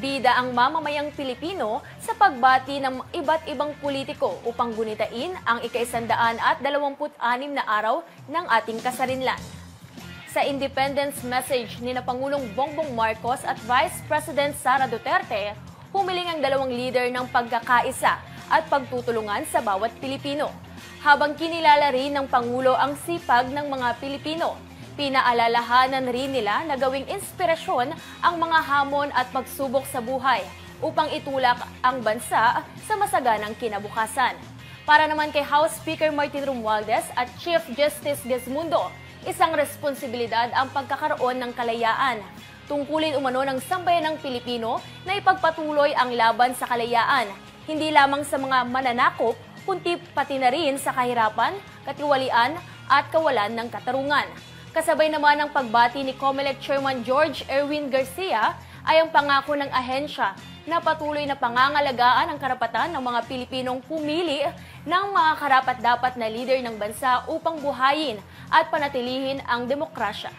Bida ang mamamayang Pilipino sa pagbati ng iba't ibang politiko upang gunitain ang ika-126 na araw ng ating kasarinlan. Sa Independence Message ni Pangulong Bongbong Marcos at Vice President Sara Duterte, humiling ang dalawang leader ng pagkakaisa at pagtutulungan sa bawat Pilipino. Habang kinilala rin ng Pangulo ang sipag ng mga Pilipino, pinaalalahanan rin nila na gawing inspirasyon ang mga hamon at pagsubok sa buhay upang itulak ang bansa sa masaganang kinabukasan. Para naman kay House Speaker Martin Romualdez at Chief Justice Gesmundo, isang responsibilidad ang pagkakaroon ng kalayaan. Tungkulin umano ng sambayanang Pilipino na ipagpatuloy ang laban sa kalayaan, hindi lamang sa mga mananakop, kundi pati na rin sa kahirapan, katiwalian at kawalan ng katarungan. Kasabay naman ng pagbati ni COMELEC Chairman George Erwin Garcia ay ang pangako ng ahensya na patuloy na pangangalagaan ang karapatan ng mga Pilipinong pumili ng mga karapat-dapat na leader ng bansa upang buhayin at panatilihin ang demokrasya.